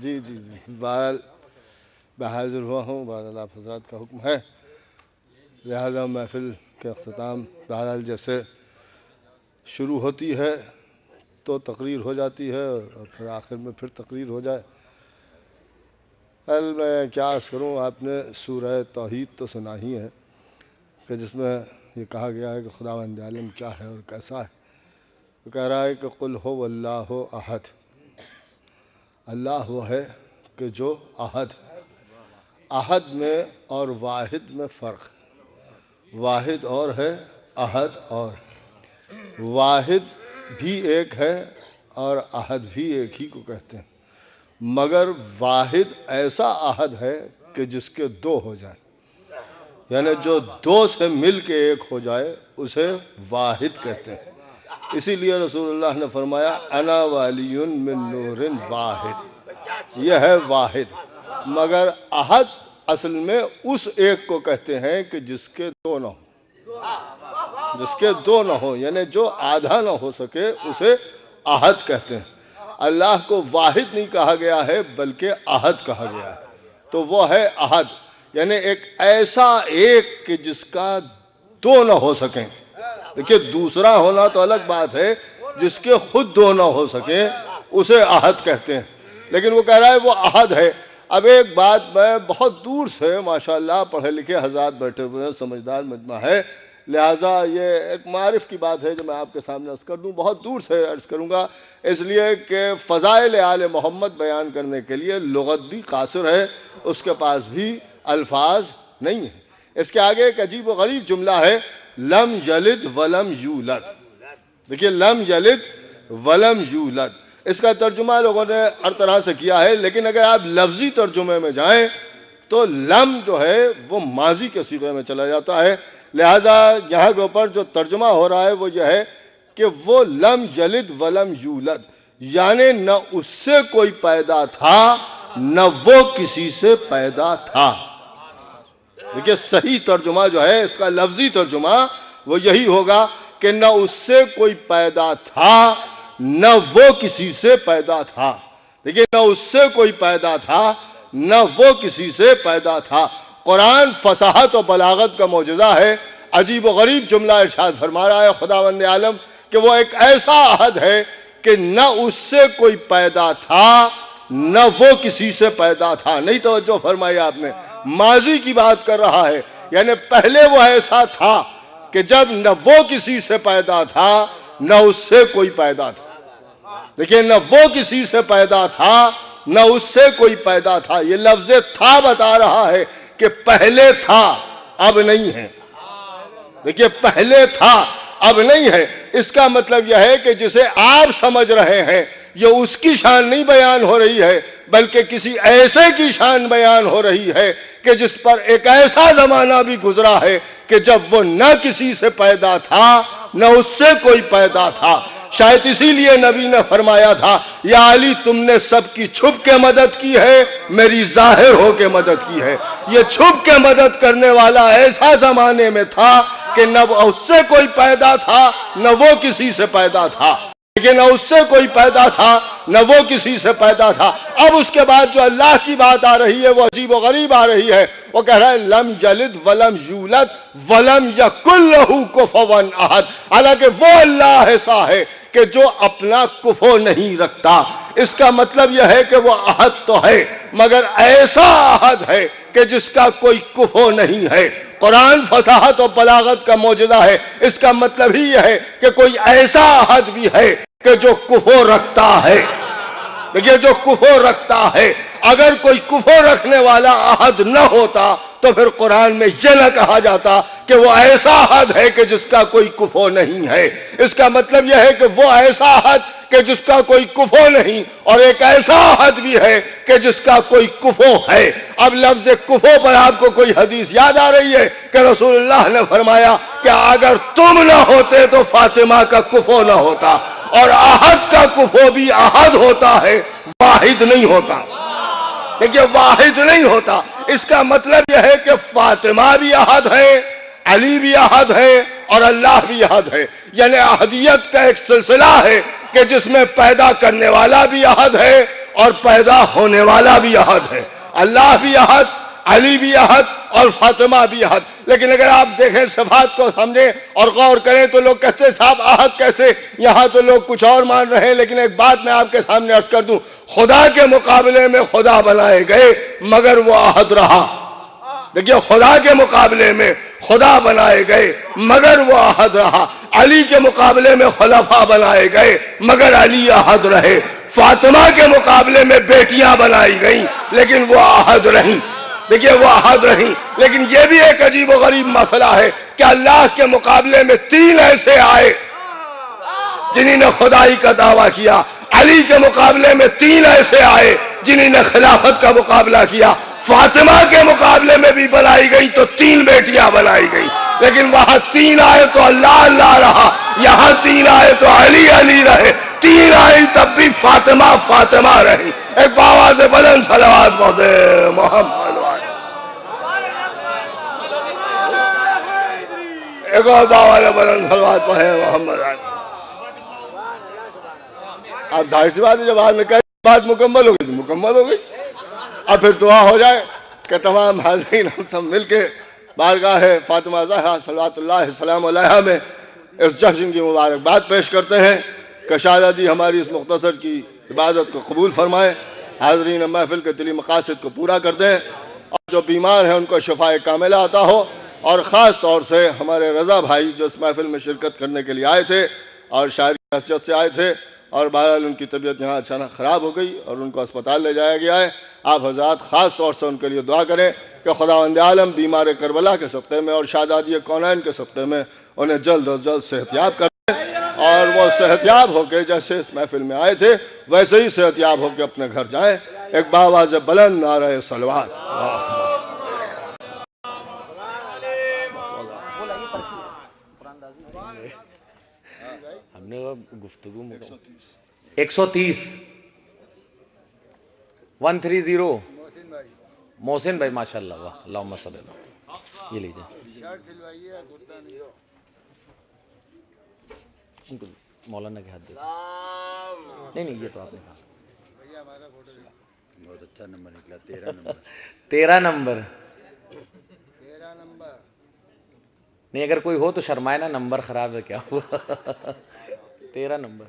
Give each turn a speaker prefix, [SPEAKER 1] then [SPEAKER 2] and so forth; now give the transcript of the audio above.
[SPEAKER 1] جی جی جی بہرحال میں حاضر ہوا ہوں. بہرحال آپ حضرات کا حکم ہے، لہذا محفل کے اختتام بہرحال جیسے شروع ہوتی ہے تو تقریر ہو جاتی ہے اور پھر آخر میں پھر تقریر ہو جائے. میں کیا عرض کروں، آپ نے سورہ توحید تو سنا ہی ہے کہ جس میں یہ کہا گیا ہے کہ خداوند عالم کیا ہے اور کیسا ہے. وہ کہہ رہا ہے کہ قل هو اللہ احد، اللہ وہ ہے کہ جو احد. احد میں اور واحد میں فرق، واحد اور ہے، احد اور. واحد بھی ایک ہے اور احد بھی ایک ہی کو کہتے ہیں، مگر واحد ایسا احد ہے کہ جس کے دو ہو جائیں، یعنی جو دو سے مل کے ایک ہو جائے اسے واحد کہتے ہیں. اسی لیے رسول اللہ نے فرمایا انا والی من نور واحد، یہ ہے واحد. مگر احد اصل میں اس ایک کو کہتے ہیں کہ جس کے دو نہ ہو، جس کے دو نہ ہو، یعنی جو آدھا نہ ہو سکے اسے احد کہتے ہیں. اللہ کو واحد نہیں کہا گیا ہے بلکہ احد کہا گیا ہے، تو وہ ہے احد، یعنی ایک ایسا ایک کہ جس کا دو نہ ہو سکیں. دیکھیے دوسرا ہونا تو الگ بات ہے، جس کے خود دو نہ ہو سکیں اسے احد کہتے ہیں. لیکن وہ کہہ رہا ہے وہ احد ہے. اب ایک بات میں بہت دور سے ماشاءاللہ پڑھے لکھے حضرات بیٹھے ہوئے ہیں، سمجھدار مجمع ہے، لہٰذا یہ ایک معارف کی بات ہے جو میں آپ کے سامنے عرض کر دوں. بہت دور سے عرض کروں گا اس لیے کہ فضائل آل محمد بیان کرنے کے لیے لغت بھی قاصر ہے، اس کے پاس بھی الفاظ نہیں ہیں. اس کے آگے ایک عجیب و غریب جملہ ہے، لم یلد ولم یولد. دیکھیے لم یلد ولم یولد، اس کا ترجمہ لوگوں نے ہر طرح سے کیا ہے، لیکن اگر آپ لفظی ترجمے میں جائیں تو لم جو ہے وہ ماضی کے صیغے میں چلا جاتا ہے. لہذا یہاں کے اوپر جو ترجمہ ہو رہا ہے وہ یہ ہے کہ وہ لم یلد ولم یولد، یعنی نہ اس سے کوئی پیدا تھا نہ وہ کسی سے پیدا تھا. دیکھیے صحیح ترجمہ جو ہے اس کا لفظی ترجمہ وہ یہی ہوگا کہ نہ اس سے کوئی پیدا تھا نہ وہ کسی سے پیدا تھا. دیکھیے نہ اس سے کوئی پیدا تھا نہ وہ کسی سے پیدا تھا. قرآن فصاحت و بلاغت کا معجزہ ہے. عجیب و غریب جملہ ارشاد فرما رہا ہے خداوند عالم کہ وہ ایک ایسا احد ہے کہ نہ اس سے کوئی پیدا تھا نہ وہ کسی سے پیدا تھا. نہیں توجہ فرمائی آپ نے، ماضی کی بات کر رہا ہے، یعنی پہلے وہ ایسا تھا کہ جب نہ وہ کسی سے پیدا تھا نہ اس سے کوئی پیدا تھا. دیکھیں نہ وہ کسی سے پیدا تھا نہ اس سے کوئی پیدا تھا. یہ لفظ تھا بتا رہا ہے کہ پہلے تھا اب نہیں ہے. دیکھیے پہلے تھا اب نہیں ہے، اس کا مطلب یہ ہے کہ جسے آپ سمجھ رہے ہیں یہ اس کی شان نہیں بیان ہو رہی ہے بلکہ کسی ایسے کی شان بیان ہو رہی ہے کہ جس پر ایک ایسا زمانہ بھی گزرا ہے کہ جب وہ نہ کسی سے پیدا تھا نہ اس سے کوئی پیدا تھا. شاید اسی لیے نبی نے فرمایا تھا یا علی تم نے سب کی چھپ کے مدد کی ہے، میری ظاہر ہو کے مدد کی ہے. یہ چھپ کے مدد کرنے والا ایسا زمانے میں تھا کہ نہ اس سے کوئی پیدا تھا نہ وہ کسی سے پیدا تھا. لیکن نہ اس سے کوئی پیدا تھا نہ وہ کسی سے پیدا تھا. اب اس کے بعد جو اللہ کی بات آ رہی ہے وہ عجیب و غریب آ رہی ہے. وہ کہہ رہا ہے لم یلد ولم یولد ولم یکن لہ کفوا احد. حالانکہ وہ اللہ ایسا ہے کہ جو اپنا کفو نہیں رکھتا. اس کا مطلب یہ ہے کہ وہ احد تو ہے مگر ایسا احد ہے کہ جس کا کوئی کفو نہیں ہے. قرآن فصاحت و بلاغت کا معجزہ ہے. اس کا مطلب ہی یہ ہے کہ کوئی ایسا احد بھی ہے کہ جو کفو رکھتا ہے. دیکھیے جو کفو رکھتا ہے، اگر کوئی کفو رکھنے والا احد نہ ہوتا تو پھر قرآن میں یہ نہ کہا جاتا کہ وہ ایسا احد ہے کہ جس کا کوئی کفو نہیں ہے. اس کا مطلب یہ ہے کہ وہ ایسا احد کہ جس کا کوئی کفو نہیں، اور ایک ایسا احد بھی ہے کہ جس کا کوئی کفو ہے. اب لفظ کفو پر آپ کو کوئی حدیث یاد آ رہی ہے کہ رسول اللہ نے فرمایا کہ اگر تم نہ ہوتے تو فاطمہ کا کفو نہ ہوتا. اور احد کا کفو بھی احد ہوتا ہے، واحد نہیں ہوتا. دیکھیے واحد نہیں ہوتا. اس کا مطلب یہ ہے کہ فاطمہ بھی احد ہے، علی بھی احد ہے اور اللہ بھی احد ہے. یعنی احدیت کا ایک سلسلہ ہے کہ جس میں پیدا کرنے والا بھی احد ہے اور پیدا ہونے والا بھی احد ہے. اللہ بھی احد، علی بھی احد اور فاطمہ بھی احد. لیکن اگر آپ دیکھیں صفات کو سمجھیں اور غور کریں تو لوگ کہتے ہیں صاحب احد کیسے، یہاں تو لوگ کچھ اور مان رہے ہیں. لیکن ایک بات میں آپ کے سامنے عرض کر دوں، خدا کے مقابلے میں خدا بنائے گئے مگر وہ احد رہا. دیکھیے خدا کے مقابلے میں خدا بنائے گئے مگر وہ احد رہا. علی کے مقابلے میں خلفاء بنائے گئے مگر علی احد رہے. فاطمہ کے مقابلے میں بیٹیاں بنائی گئیں لیکن وہ احد رہیں. دیکھیے وہ احد رہیں. لیکن یہ بھی ایک عجیب و غریب مسئلہ ہے کہ اللہ کے مقابلے میں 3 ایسے آئے جنہوں نے خدائی کا دعویٰ کیا. علی کے مقابلے میں 3 ایسے آئے جنہوں نے خلافت کا مقابلہ کیا. فاطمہ کے مقابلے میں بھی بنائی گئی تو 3 بیٹیاں بنائی گئی. لیکن وہاں 3 آئے تو اللہ اللہ رہا، یہاں 3 آئے تو علی علی رہے. 3 آئی تب بھی فاطمہ فاطمہ رہی. ایک آواز بلند صلوات پڑھتے محمد. ایک اور باوال بلند صلوات پڑھے محمد. اب ظاہر سی بات ہے جب آپ نے کہا بات مکمل ہو گئی تو مکمل ہو گئی. اب پھر دعا ہو جائے کہ تمام حاضرین ہم سب مل کے بارگاہ فاطمہ زہرا صلوات اللہ السلام علیہا میں اس جشن کی مبارکباد پیش کرتے ہیں کہ شاہ دی ہماری اس مختصر کی عبادت کو قبول فرمائیں. حاضرین محفل کے دلی مقاصد کو پورا کر دیں اور جو بیمار ہیں ان کو شفاء کاملہ عطا ہو. اور خاص طور سے ہمارے رضا بھائی جو اس محفل میں شرکت کرنے کے لیے آئے تھے اور شاعری حیثیت سے آئے تھے اور بہرحال ان کی طبیعت یہاں اچانک خراب ہو گئی اور ان کو اسپتال لے جایا گیا ہے. آپ حضرات خاص طور سے ان کے لیے دعا کریں کہ خداوند عالم بیمار کربلا کے صدقے میں اور شہدادی کونین کے صدقے میں انہیں جلد از جلد صحتیاب کریں اور وہ صحتیاب ہو کے جیسے اس محفل میں آئے تھے ویسے ہی صحتیاب ہو کے اپنے گھر جائیں. ایک باواز بلند نعرہ صلوات.
[SPEAKER 2] ہم نے گفتگو 130 130 محسن بھائی ماشاءاللہ واہ اللہم صلی اللہ. یہ لیجئے مولانا کے ہاتھ دے. نہیں یہ تو آپ نے کہا
[SPEAKER 3] بہت اچھا نمبر نکلا. 13 نمبر
[SPEAKER 2] 13 نمبر. نہیں اگر کوئی ہو تو شرمائے نا، نمبر خراب ہے کیا ہوا. 13 نمبر.